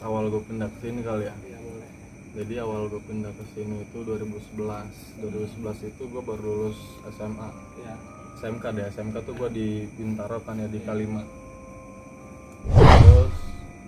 awal gue pindah ke sini kali ya. Iya boleh. Jadi awal gue pindah ke sini itu 2011. 2011 itu gue baru lulus SMA. Iya. SMK deh, SMK tuh gue di Bintaro kan ya, di Kalima. Terus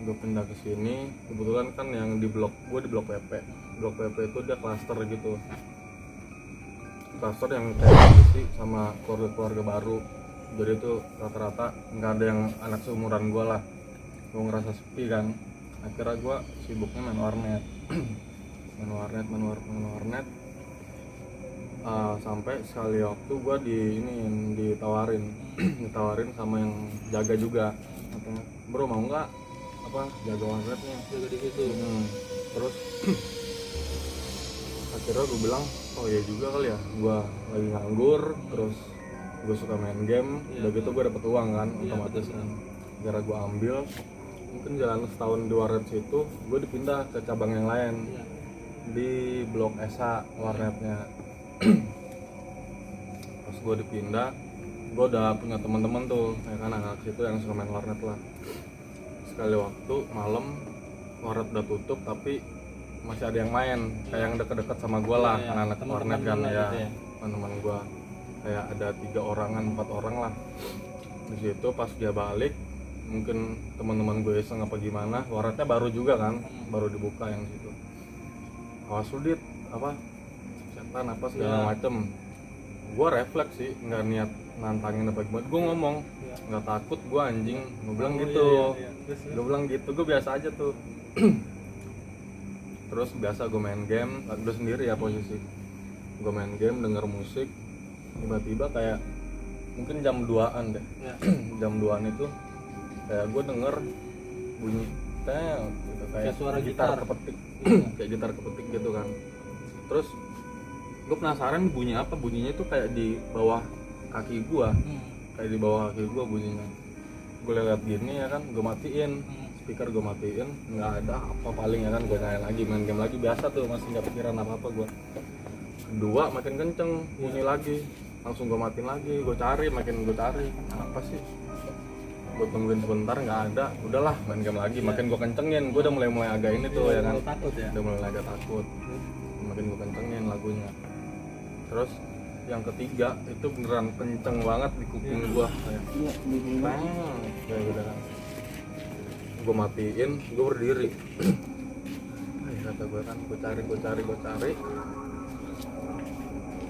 gue pindah ke sini, kebetulan kan yang di blok gue di blok PP. Blok PP itu dia klaster gitu. Klaster yang kayak isi sama keluarga-keluarga baru. Jadi itu rata-rata nggak ada yang anak seumuran gue lah. Gue ngerasa sepi kan. Akhirnya gue sibuknya main warnet. main warnet. Sampai sekali waktu gue ditawarin sama yang jaga juga, katanya, bro mau nggak apa jaga warnetnya, Jaga di situ. terus akhirnya gue bilang oh iya juga kali ya, gue lagi nganggur, terus gue suka main game, udah gitu gue dapet uang kan, otomatis kan, gara gue ambil, mungkin jalan setahun di warnet situ, gue dipindah ke cabang yang lain. Iya. Di blok Esa warnetnya. Pas gue dipindah, gue udah punya teman-teman tuh, ya kan, anak situ yang suka main warnet lah. Sekali waktu malam warnet udah tutup tapi masih ada yang main, kayak yang deket-deket sama gue lah, Iya, anak-anak teman-teman warnet kan lah ya, gitu ya. teman-teman gue, kayak ada 3 orangan 4 orang lah. Di situ pas dia balik, mungkin teman-teman gue iseng apa gimana, warnetnya baru juga kan, baru dibuka yang situ. Awas lu dit, apa setan apa segala macem. Gue refleks sih, nggak niat nantangin apa gimana. Gue ngomong nggak takut, gue anjing. Gue bilang gitu. Gue bilang gitu, gue biasa aja tuh. Terus biasa gue main game, gue sendiri ya posisi. Gue main game, denger musik. Tiba-tiba kayak mungkin jam 2-an deh. Ya. Jam 2-an itu kayak gue denger bunyi tel gitu, kayak suara gitar gitar. kepetik. Kayak gitar kepetik gitu kan. Terus gue penasaran bunyi apa, bunyinya itu kayak di bawah kaki gue, kayak di bawah kaki gue bunyinya. Gue lihat gini ya kan, gue matiin speaker, gue matiin, nggak ada apa, paling ya kan gue nyalain lagi, main game lagi biasa tuh, masih nggak pikiran apa gue. Kedua makin kenceng bunyi lagi, langsung gue matiin lagi, gue cari, makin gue cari apa sih, gue tungguin sebentar nggak ada, udahlah main game lagi, makin gue kencengin, gue udah mulai agak ini tuh ya kan, Takut ya. udah mulai agak takut, makin gue kencengin lagunya. Terus yang ketiga itu beneran kenceng banget di kuping gue, kayak kayak gitu kan. Gue matiin, gue berdiri. Kata gue kan, gue cari.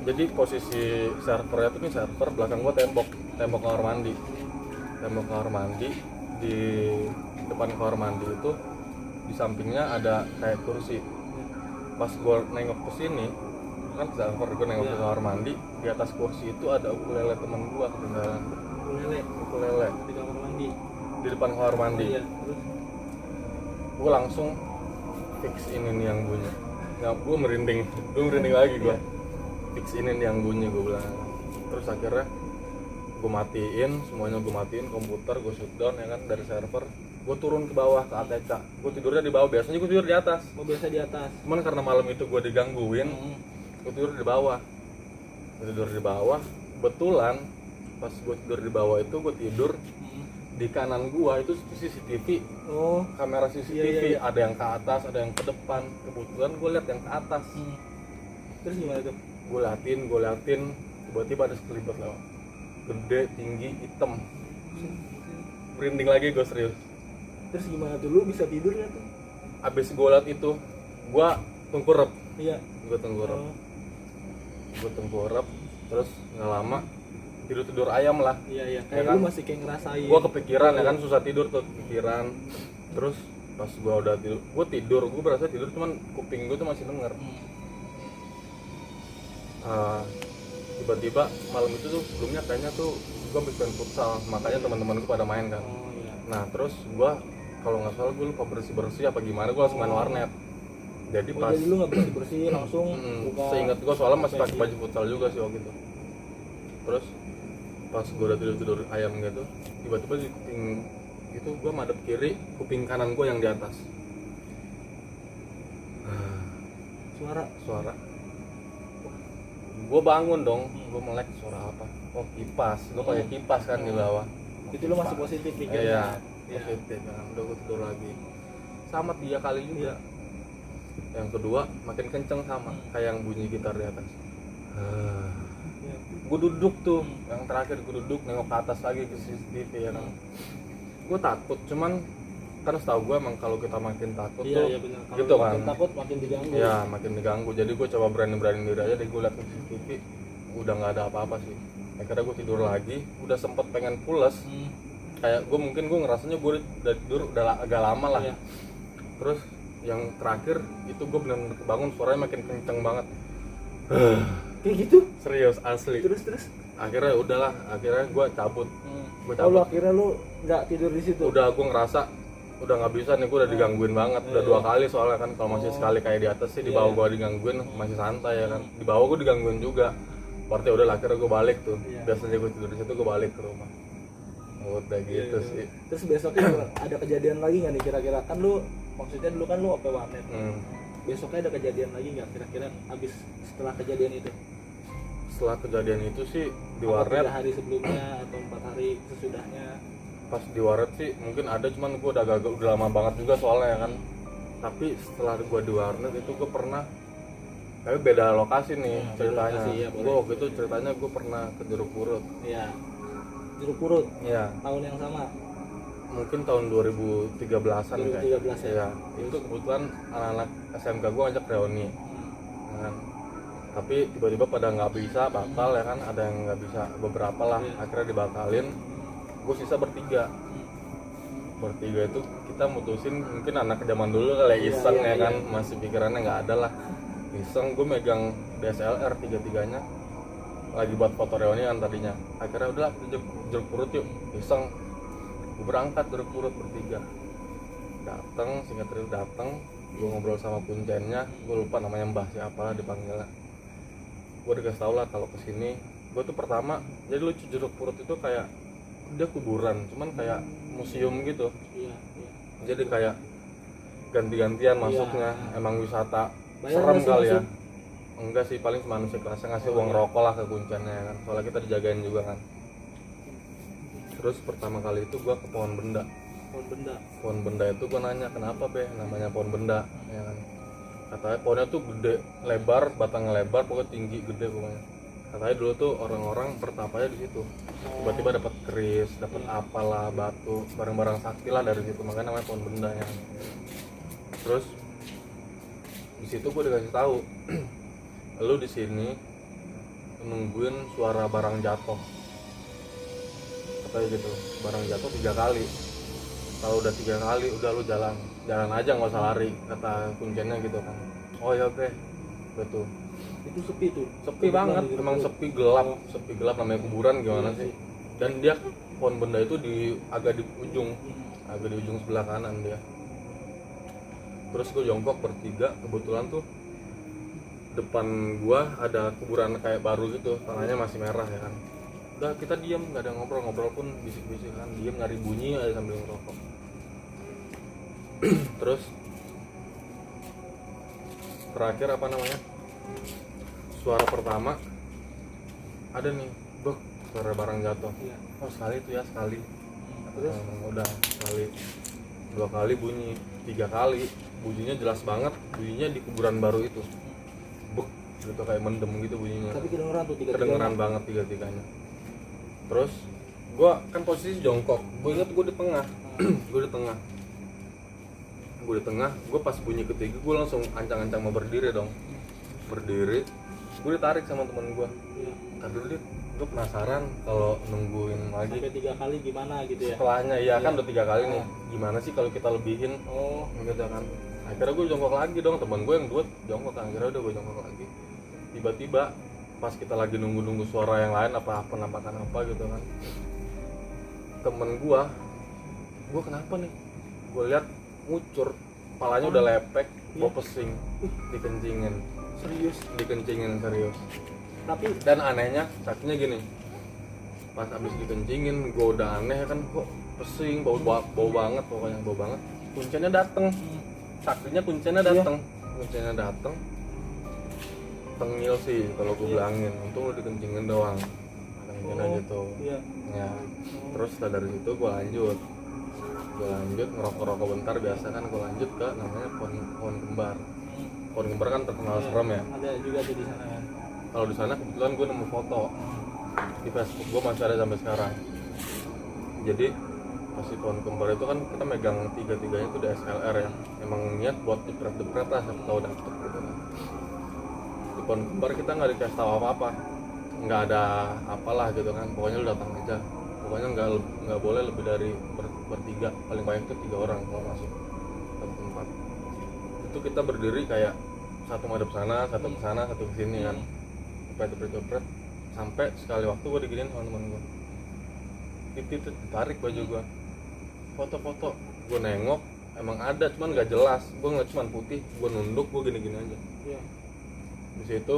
Jadi posisi servernya tuh, nih server belakang gue tembok kamar mandi. Tembok kamar mandi, di depan kamar mandi itu di sampingnya ada kayak kursi. Pas gue nengok ke sini, kan server, gue nengok ke kamar mandi, di atas kursi itu ada ukulele temen gue ketinggalan. Ukulele Di kamar mandi. di depan kamar mandi. Iya. Terus Gue langsung fix ini nih yang bunyi. Nggak, gue merinding lagi gue. Fix ini nih yang bunyi, gue bilang. Terus akhirnya gue matiin, semuanya gue matiin, komputer gue shutdown ya kan dari server. Gue turun ke bawah ke ATK. Gue tidurnya di bawah, biasanya gue tidur di atas. mau biasa di atas. Cuman karena malam itu gue digangguin, gue tidur di bawah. Kebetulan pas gue tidur di bawah itu, gue tidur di kanan gua itu CCTV, kamera CCTV, Iya. ada yang ke atas, ada yang ke depan. Kebetulan gue lihat yang ke atas. Terus gimana tuh? Gue liatin, tiba-tiba ada sekelibet lewat, gede, tinggi, hitam. Merinding lagi gue, serius. Terus gimana tuh, lu bisa tidur nggak tuh? Abis gue liat itu, gue tengkurap. Iya. Gue tengkurap, terus nggak lama tidur ayam lah. Iya. Ya Kayak kan? lu masih kayak ngerasain. Gue kepikiran ya kan, susah tidur tuh, kepikiran. Terus pas gue udah tidur, gue berasa tidur, cuman kuping gue tuh masih denger. Tiba-tiba malam itu tuh, sebelumnya kayaknya tuh gue habis main futsal, makanya teman-teman gue pada main kan. Iya. Nah terus gue, kalau nggak salah gue lupa bersih apa gimana, gue langsung main warnet. Jadi pas Jadi lu nggak bersih langsung buka. seingat gue, soalnya masih pakai baju futsal juga sih waktu itu. Terus pas gue udah tidur ayam gitu, tiba-tiba di kuping itu gue madep kiri, kuping kanan gue yang di atas. Suara. Gue bangun dong, gue melek, suara apa? Oh kipas, gue pakai kipas kan di bawah. Itu lu masih positif Iya, pikirnya. positif kan. Udah gue tidur lagi. sama 3 kali juga. Yang kedua makin kenceng sama kayak yang bunyi gitar di atas. Gue duduk tuh, yang terakhir gue duduk nengok ke atas lagi ke CCTV ya kan. Gue takut, cuman kan setahu gue emang kalau kita makin takut tuh benar. Kalau gitu kan. makin takut makin diganggu. Ya makin diganggu. Jadi gue coba berani diri aja deh, gue liat ke CCTV udah nggak ada apa-apa sih. Akhirnya gue tidur lagi, udah sempet pengen pules. Kayak gue mungkin gue ngerasanya gue udah tidur udah agak lama lah. Terus yang terakhir itu gue benar-benar kebangun, suaranya makin kenceng banget. Kayak gitu? Serius asli. Terus? Akhirnya udahlah, akhirnya gue cabut. Gue Oh, lu akhirnya lu nggak tidur di situ? Udah gue ngerasa udah nggak bisa nih, gue udah digangguin banget. Udah 2 kali soalnya kan, kalau masih sekali kayak di atas sih, di bawah gue digangguin masih santai ya kan. Di bawah gue digangguin juga. Berarti udah akhirnya gue balik tuh. Biasanya gue tidur di situ, gue balik ke rumah. Udah gitu sih. Terus besoknya ada kejadian lagi nggak nih kira-kira? Kan lu maksudnya dulu kan lu OP warnet. Besoknya ada kejadian lagi nggak kira-kira abis setelah kejadian itu? Setelah kejadian itu sih di Apa warnet 3 hari sebelumnya atau 4 hari sesudahnya? pas di warnet sih mungkin ada, cuman gue udah gagal, udah lama banget juga soalnya ya kan. Tapi setelah gue di warnet itu gue pernah, tapi beda lokasi nih ceritanya. lokasi, ya, Gue waktu itu ceritanya gue pernah ke Jeruk Purut. Iya. Jeruk Purut. Iya. Tahun yang sama. Mungkin tahun 2013-an kayak. 2013 ya. Iya. Itu kebetulan anak-anak SMK gue ngajak reuni. Kan. Tapi tiba-tiba pada nggak bisa, batal ya kan. Ada yang nggak bisa, beberapa lah. Akhirnya dibatalin. Gue sisa bertiga itu kita mutusin, mungkin anak zaman dulu kali iseng ya kan, masih pikirannya nggak ada lah, iseng. Gue megang DSLR 3-3-nya lagi buat foto reunian tadinya. Akhirnya udah Jeruk Purut yuk, iseng. Gue berangkat Jeruk Purut bertiga, datang singkat cerita datang, gue ngobrol sama puncennya, gue lupa namanya Mbah siapa dipanggilnya. Gue dikasih tau lah kalau kesini. Gue tuh pertama, jadi lucu, Jeruk Purut itu kayak dia kuburan, cuman kayak museum gitu. Jadi kayak ganti-gantian masuknya. Emang wisata. Bayar Serem nggak sih kali ya. masuk? Enggak sih, paling cuma manusia kelasnya ngasih uang rokok lah ke kuncennya kan, soalnya kita dijagain juga kan. Terus pertama kali itu gua ke pohon benda. Pohon benda itu gua nanya, kenapa be namanya pohon benda ya kan. Katanya pohonnya tuh gede, lebar, batangnya lebar, pokoknya tinggi, gede pokoknya. Katanya dulu tuh orang-orang bertapanya di situ. Tiba-tiba dapat keris, dapat apalah, batu, barang-barang sakti lah dari situ, makanya namanya pohon benda ya. Terus di situ gue dikasih tahu, lu di sini nungguin suara barang jatuh. Katanya gitu, barang jatuh 3 kali. Kalau udah 3 kali, udah lu jalan aja, nggak usah lari, kata kuncennya gitu kan. Oh ya oke, betul. Itu sepi tuh. Sepi banget, emang sepi gelap namanya kuburan gimana sih. Dan dia pohon benda itu agak di ujung sebelah kanan dia. Terus gue jongkok bertiga, kebetulan tuh depan gua ada kuburan kayak baru gitu, tanahnya masih merah ya kan. Udah kita diam, nggak ada ngobrol pun, bisik-bisik kan, diam nyari bunyi aja sambil ngerokok. Terus terakhir apa namanya, suara pertama ada nih, bro, suara barang jatuh. Oh sekali itu ya, sekali. Terus udah sekali, 2 kali bunyi, 3 kali bunyinya jelas banget, bunyinya di kuburan baru itu, buk gitu kayak mendem gitu bunyinya. Tapi kedengeran tuh 3-3. Kedengeran banget 3-3-nya. Terus gua kan posisi jongkok, gue inget gue di tengah. gue di tengah, gue pas bunyi ketiga gue langsung ancang-ancang mau berdiri dong. Berdiri, gue ditarik sama temen gue. Tadi dulu gue penasaran kalau nungguin lagi sampai 3 kali gimana gitu ya. setelahnya, ya kan udah 3 kali nih, gimana sih kalau kita lebihin. Gitu kan. Akhirnya gue jongkok lagi dong, temen gue yang duet jongkok kan. Akhirnya udah gue jongkok lagi. Tiba-tiba pas kita lagi nunggu suara yang lain, apa penampakan apa gitu kan, temen gue kenapa nih, gue lihat ngucur, kepalanya udah lepek, gue pesing, dikencingin serius. Tapi Dan anehnya saksinya gini, pas abis dikencingin gue udah aneh kan, kok pesing, bau banget, pokoknya bau banget. Kuncinya dateng, saksinya kuncinya dateng, tengil sih kalau gue bilangin, untung lu dikencingin doang, katanya gitu. Ya terus setelah dari situ gue lanjut gue lanjut ngerokok bentar, biasa kan gue lanjut ke namanya pohon kembar. Pohon kembar kan terkenal serem ya. Ada juga tuh di sana kan. Kalau di sana kebetulan gue nemu foto di Facebook, gue masih ada sampai sekarang. Jadi pas di pohon kembar itu kan kita megang tiga-tiganya itu DSLR ya, emang niat buat depret lah, siapa tahu dapet gitu kan. Di pohon kembar kita nggak dikasih tahu apa-apa, nggak ada apalah gitu kan, pokoknya lu datang aja, pokoknya nggak boleh lebih dari bertiga, paling banyak itu 3 orang kalau masuk satu tempat. Itu kita berdiri kayak satu madep sana, satu ke sana, satu ke sini kan, cepet sampai sekali waktu gue diginiin sama teman gue, titit ditarik baju gue, foto-foto, gue nengok emang ada, cuman nggak jelas, gue ngeliat cuman putih, gue nunduk, gue gini-gini aja. Iya. Di situ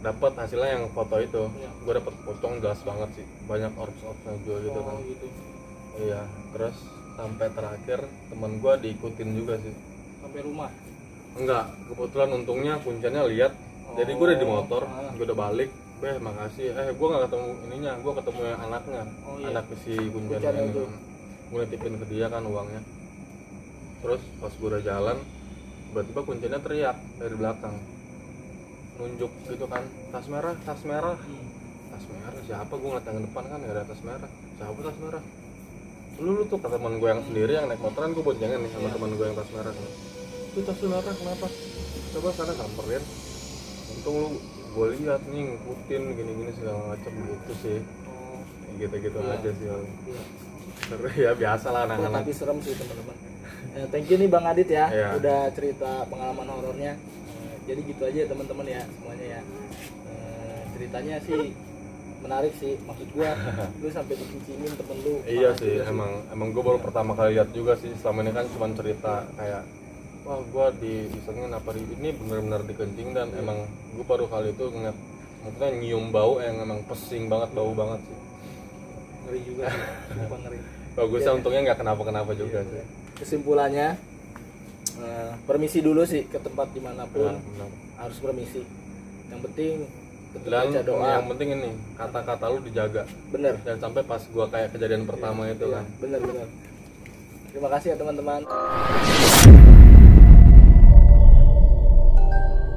dapat hasilnya yang foto itu, Iya. gue dapat pocong jelas banget sih, banyak orbs-orbsnya juga gitu kan. Gitu. Iya, terus sampai terakhir teman gue diikutin juga sih. Sampai rumah. Enggak, kebetulan untungnya kuncinya lihat, jadi gue udah di motor, gue udah balik, makasih, gue nggak ketemu ininya, gue ketemu yang anaknya, anak si kuncinya ini, gue nitipin ke dia kan uangnya. Terus pas gue udah jalan, tiba-tiba kuncinya teriak dari belakang, nunjuk gitu kan, tas merah, tas merah siapa? Gue ngeliat yang depan kan nggak ada tas merah, siapa tas merah? Lu tuh, kata teman gue yang sendiri yang naik motoran, gue boncengan nih sama teman gue yang tas merah. Itu tas lu merah kenapa? Coba sana samperin. Untung lu, gue lihat nih ngikutin gini-gini segala macam gitu sih. Gitu-gitu aja sih. Seru ya, biasa lah anak-anak. Tapi serem sih teman-teman. Thank you nih Bang Adit ya, Iya. udah cerita pengalaman horornya. Jadi gitu aja teman-teman ya semuanya ya. Ceritanya sih menarik sih, maksud gua lu sampai dicincinin temen lu. Iya sih, emang gue baru pertama kali lihat juga sih. Selama ini kan cuma cerita kayak, wah gue disengin apa ini benar-benar dikencing, dan emang gue baru kali itu ngeliat, maksudnya nyium bau yang emang pesing banget, bau banget sih. Ngeri juga sih, sumpah ngeri. Bagusnya untungnya nggak kenapa-kenapa juga sih. Kesimpulannya, permisi dulu sih ke tempat dimanapun, Benar. harus permisi. Yang penting tetap Dan baca doa. yang penting ini, kata-kata lu dijaga. Bener. Dan sampai pas gua kayak kejadian pertama itu kan. Bener. Terima kasih ya teman-teman.